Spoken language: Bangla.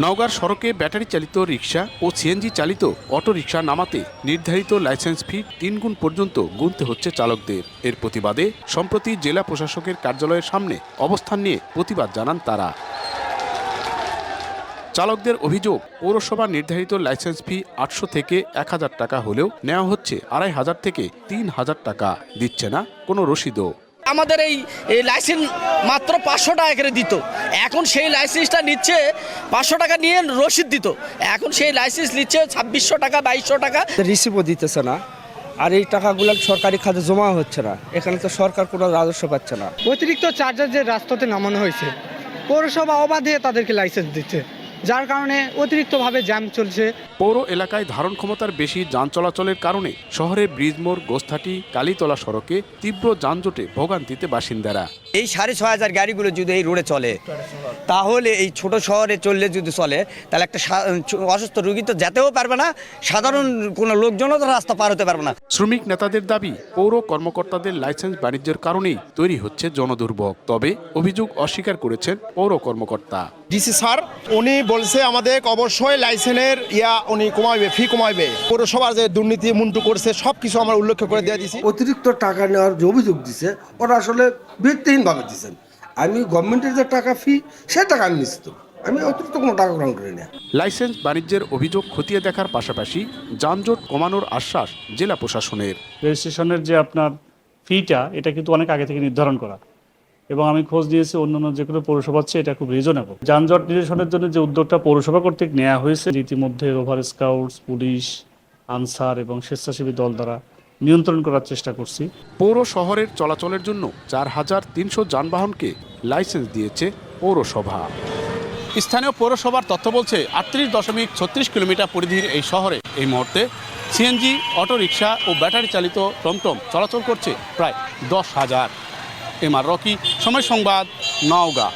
নওগাঁর সড়কে ব্যাটারি চালিত রিকশা ও সিএনজি চালিত অটোরিকশা নামাতে নির্ধারিত লাইসেন্স ফি 3 গুণ পর্যন্ত গুনতে হচ্ছে চালকদের। এর প্রতিবাদে সম্প্রতি জেলা প্রশাসকের কার্যালয়ের সামনে অবস্থান নিয়ে প্রতিবাদ জানান তারা। চালকদের অভিযোগ, পৌরসভা নির্ধারিত লাইসেন্স ফি 800 থেকে 1000 টাকা হলেও নেওয়া হচ্ছে 2500 থেকে 3000 টাকা, দিচ্ছে না কোনো রসিদও। আমাদের এই লাইসেন্স মাত্র 500 টাকা করে দিত, এখন সেই লাইসেন্সটা নিচ্ছে 500 টাকা নিয়ে রসিদ দিত, এখন সেই লাইসেন্স নিচ্ছে 2600 টাকা 2200 টাকা। রিসিভও দিতেছে না, আর এই টাকাগুলো সরকারি খাতে জমা হচ্ছে না, এখানে তো সরকার কোনো রাজস্ব পাচ্ছে না। অতিরিক্ত চার্জার যে রাস্তাতে নামানো হয়েছে, পৌরসভা অবাধে তাদেরকে লাইসেন্স দিচ্ছে, যার কারণে অতিরিক্তভাবে জ্যাম চলছে। পৌর এলাকায় ধারণ ক্ষমতার বেশি যান চলাচলের কারণে শহরের ব্রিজমোড়, গোস্থাটি, কালীতলা সড়কে তীব্র যানজটে ভোগান্তিতে বাসিন্দারা। এই 6500 গাড়িগুলো যদি এই রোডে চলে, তাহলে এই ছোট শহরে চললে যদি চলে, তাহলে একটা অসুস্থ রোগী তো যেতেও পারবে না, সাধারণ কোনো লোকজনও তো রাস্তা পার হতে পারবে না। শ্রমিক নেতাদের দাবি, পৌর কর্মকর্তাদের লাইসেন্স বাণিজ্যের কারণেই তৈরি হচ্ছে জনদুর্ভোগ। তবে অভিযোগ অস্বীকার করেছেন পৌর কর্মকর্তা। ডিসি স্যার উনি বলছে আমাদের অবশ্যই লাইসেন্সের উনি কমাইবে, ফি কমাইবে। পৌরসভার যে দুর্নীতি মুন্টু করছে সব কিছু আমরা উল্লেখ করে দিয়ে দিছি। অতিরিক্ত টাকা নেওয়ার যে অভিযোগ দিছে, ওরা আসলে ভিত্তিহীনভাবে দিচ্ছেন। আমি গভর্নমেন্টের যে টাকা ফি, সে টাকা আমি নিশ্চিত, আমি অতিরিক্ত কোনো টাকা গ্রহণ করি না। লাইসেন্স বাণিজ্যের অভিযোগ খতিয়ে দেখার পাশাপাশি যানজট কমানোর আশ্বাস জেলা প্রশাসনের। রেজিস্ট্রেশনের যে আপনার ফিটা, এটা কিন্তু অনেক আগে থেকে নির্ধারণ করা, এবং আমি খোঁজ নিয়েছি অন্যান্য যে কোনো পৌরসভার চেয়ে এটা খুব রিজনেবল। যানজট নিরসনের জন্য যে উদ্যোগটা পৌরসভা কর্তৃক নেওয়া হয়েছে, ইতিমধ্যে ওভার স্কাউটস, পুলিশ, আনসার এবং স্বেচ্ছাসেবী দল দ্বারা নিয়ন্ত্রণ করার চেষ্টা করছি। পৌর শহরের চলাচলের জন্য 4300 যানবাহনকে লাইসেন্স দিয়েছে পৌরসভা। স্থানীয় পৌরসভার তথ্য বলছে 38.36 কিলোমিটার পরিধির এই শহরে এই মুহূর্তে সিএনজি, অটোরিকশা ও ব্যাটারি চালিত টমটম চলাচল করছে প্রায় 10,000। এমআর রকি, সময় সংবাদ, নওগাঁ।